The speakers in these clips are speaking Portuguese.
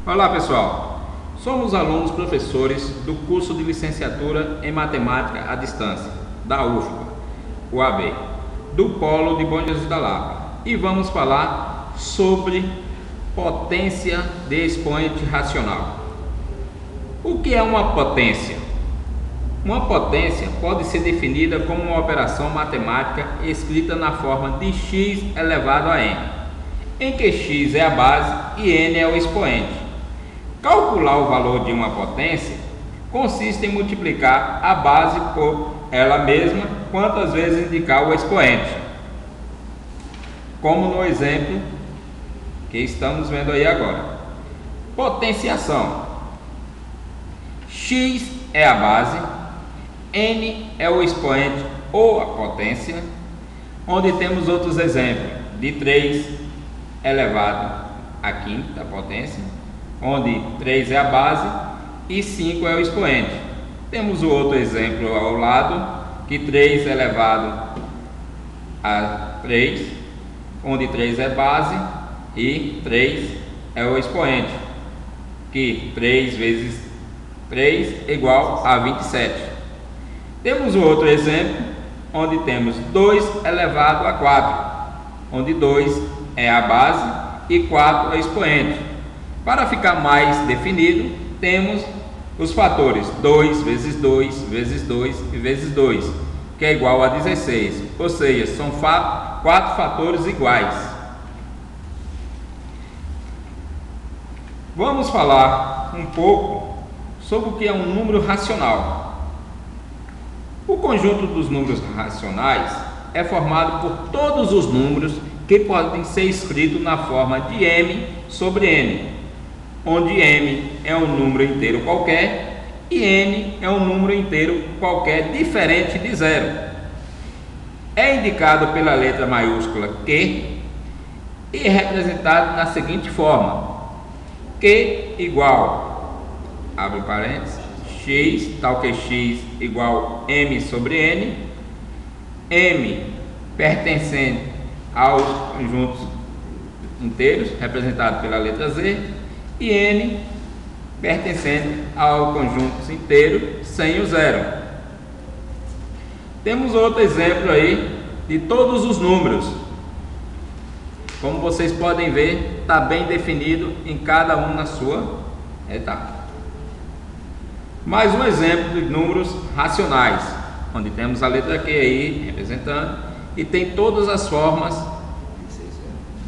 Olá pessoal, somos alunos professores do curso de licenciatura em matemática à distância da UFBA, UAB, do Polo de Bom Jesus da Lapa, e vamos falar sobre potência de expoente racional. O que é uma potência? Uma potência pode ser definida como uma operação matemática escrita na forma de x elevado a n, em que x é a base e n é o expoente. Calcular o valor de uma potência consiste em multiplicar a base por ela mesma quantas vezes indicar o expoente, como no exemplo que estamos vendo aí agora. Potenciação: x é a base, n é o expoente ou a potência, onde temos outros exemplos de 3 elevado à quinta potência, onde 3 é a base e 5 é o expoente. Temos o outro exemplo ao lado, que 3 elevado a 3, onde 3 é base e 3 é o expoente, que 3 vezes 3 é igual a 27. Temos o outro exemplo, onde temos 2 elevado a 4, onde 2 é a base e 4 é o expoente. Para ficar mais definido, temos os fatores 2 vezes 2 vezes 2 e vezes 2, que é igual a 16, ou seja, são 4 fatores iguais. Vamos falar um pouco sobre o que é um número racional. O conjunto dos números racionais é formado por todos os números que podem ser escritos na forma de m sobre n, onde m é um número inteiro qualquer e n é um número inteiro qualquer diferente de zero. É indicado pela letra maiúscula Q e é representado na seguinte forma: Q igual, abre parênteses, x, tal que x igual m sobre n, m pertencente aos conjuntos inteiros, representado pela letra z, e n pertencente ao conjunto inteiro sem o zero. Temos outro exemplo aí de todos os números. Como vocês podem ver, está bem definido em cada um na sua etapa. Mais um exemplo de números racionais, onde temos a letra Q aí representando, e tem todas as formas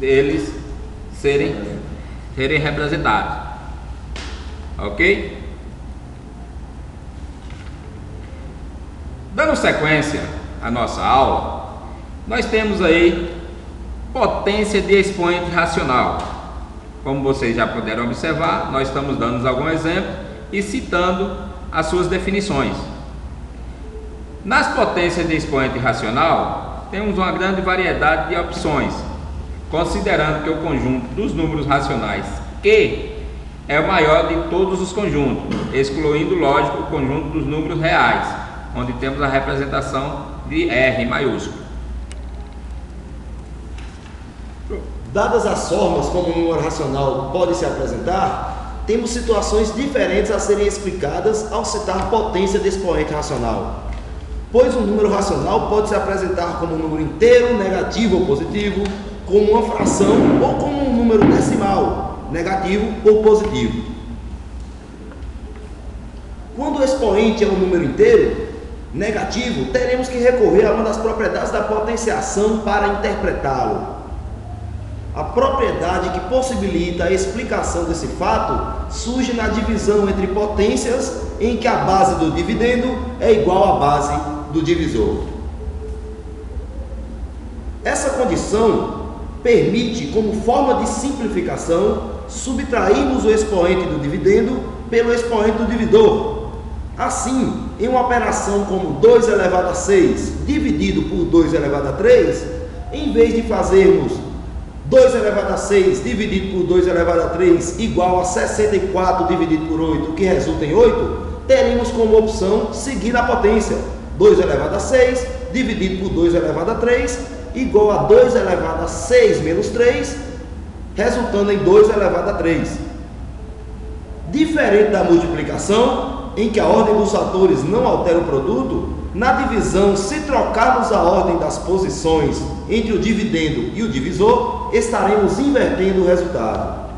deles serem representados. Ok? Dando sequência à nossa aula, nós temos aí potência de expoente racional. Como vocês já puderam observar, nós estamos dando algum exemplo e citando as suas definições. Nas potências de expoente racional, temos uma grande variedade de opções, considerando que o conjunto dos números racionais Q é o maior de todos os conjuntos, excluindo, lógico, o conjunto dos números reais, onde temos a representação de R maiúsculo. Dadas as formas como um número racional pode se apresentar, temos situações diferentes a serem explicadas ao citar potência de expoente racional. Pois um número racional pode se apresentar como um número inteiro, negativo ou positivo, como uma fração ou como um número decimal, negativo ou positivo. Quando o expoente é um número inteiro, negativo, teremos que recorrer a uma das propriedades da potenciação para interpretá-lo. A propriedade que possibilita a explicação desse fato surge na divisão entre potências, em que a base do dividendo é igual à base do divisor. Essa condição permite, como forma de simplificação, subtrairmos o expoente do dividendo pelo expoente do divisor. Assim, em uma operação como 2 elevado a 6 dividido por 2 elevado a 3, em vez de fazermos 2 elevado a 6 dividido por 2 elevado a 3 igual a 64 dividido por 8, que resulta em 8, teremos como opção seguir a potência. 2 elevado a 6 dividido por 2 elevado a 3 igual a 2 elevado a 6 menos 3, resultando em 2 elevado a 3. Diferente da multiplicação, em que a ordem dos fatores não altera o produto, na divisão, se trocarmos a ordem das posições entre o dividendo e o divisor, estaremos invertendo o resultado.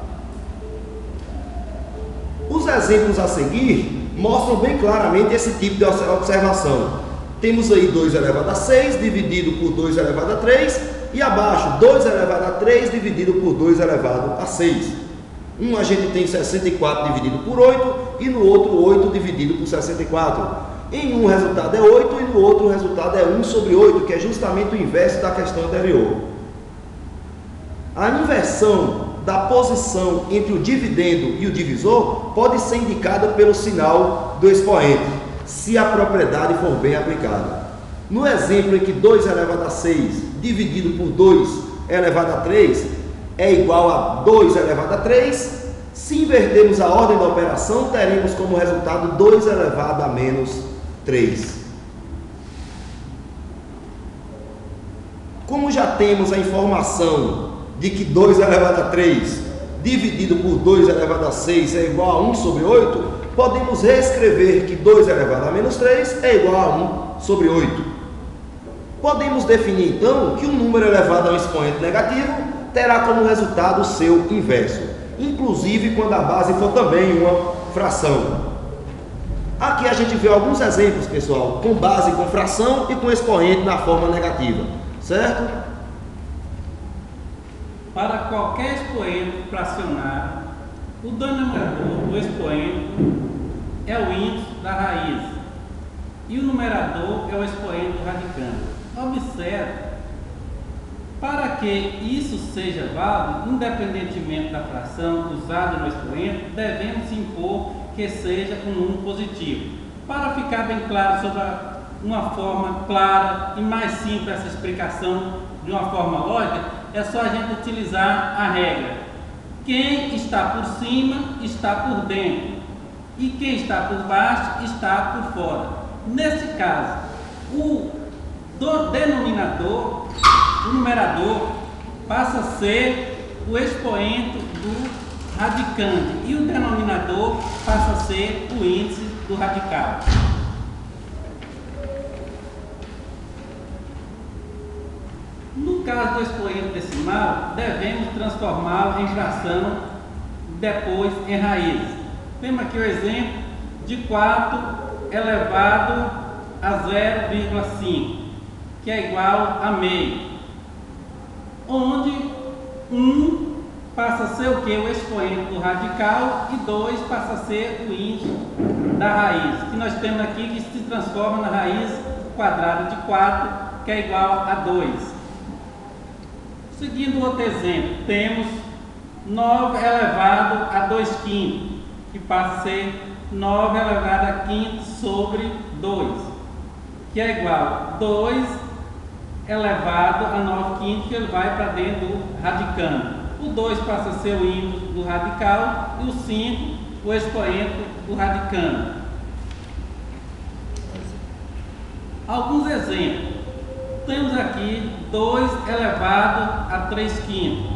Os exemplos a seguir mostram bem claramente esse tipo de observação. Temos aí 2 elevado a 6 dividido por 2 elevado a 3 e abaixo 2 elevado a 3 dividido por 2 elevado a 6. Um a gente tem 64 dividido por 8 e no outro 8 dividido por 64. Em um o resultado é 8 e no outro o resultado é 1 sobre 8, que é justamente o inverso da questão anterior. A inversão da posição entre o dividendo e o divisor pode ser indicada pelo sinal do expoente, se a propriedade for bem aplicada. No exemplo em que 2 elevado a 6 dividido por 2 elevado a 3 é igual a 2 elevado a 3, se invertermos a ordem da operação, teremos como resultado 2 elevado a menos 3. Como já temos a informação de que 2 elevado a 3 dividido por 2 elevado a 6 é igual a 1 sobre 8, podemos reescrever que 2 elevado a menos 3 é igual a 1 sobre 8. Podemos definir então que um número elevado a um expoente negativo terá como resultado o seu inverso, inclusive quando a base for também uma fração. Aqui a gente vê alguns exemplos, pessoal, com base com fração e com expoente na forma negativa, certo? Para qualquer expoente fracionário, o denominador do expoente é o índice da raiz e o numerador é o expoente do radicando. Observe, para que isso seja válido, independentemente da fração usada no expoente, devemos impor que seja um número positivo. Para ficar bem claro sobre uma forma clara e mais simples essa explicação de uma forma lógica, é só a gente utilizar a regra: quem está por cima está por dentro e quem está por baixo está por fora. Nesse caso, o denominador, o numerador, passa a ser o expoente do radicando e o denominador passa a ser o índice do radical. No caso do expoente decimal, devemos transformá-lo em fração, depois em raiz. Temos aqui o exemplo de 4 elevado a 0,5, que é igual a meio, onde 1 passa a ser o que? O expoente do radical e 2 passa a ser o índice da raiz, que nós temos aqui que se transforma na raiz quadrada de 4, que é igual a 2. Seguindo outro exemplo, temos 9 elevado a 2 quintos, que passa a ser 9 elevado a quinto sobre 2, que é igual a 2 elevado a 9 quintos, que ele vai para dentro do radicando. O 2 passa a ser o índice do radical e o 5 o expoente do radicando. Alguns exemplos. Temos aqui 2 elevado a 3 quintos,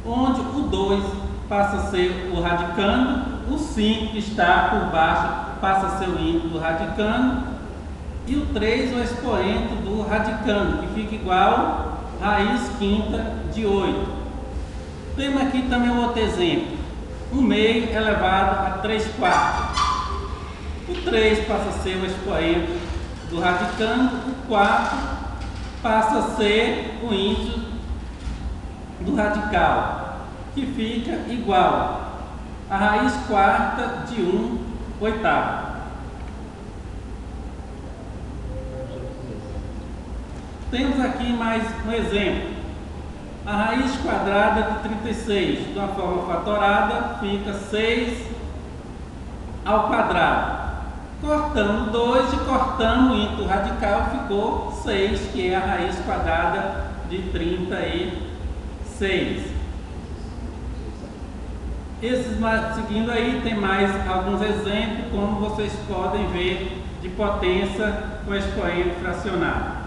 onde o 2 passa a ser o radicando, o 5 que está por baixo passa a ser o índice do radicando e o 3 o expoente do radicando, que fica igual a raiz quinta de 8. Temos aqui também outro exemplo, 1 meio elevado a 3 quartos. O 3 passa a ser o expoente do radicando, o 4 passa a ser o índice do radical, que fica igual a raiz quarta de 1 oitavo. Temos aqui mais um exemplo. A raiz quadrada de 36, de uma forma fatorada, fica 6 ao quadrado. Cortando 2 e cortando o índice radical, ficou 6, que é a raiz quadrada de 36. Seguindo aí, tem mais alguns exemplos, como vocês podem ver, de potência com expoente fracionário.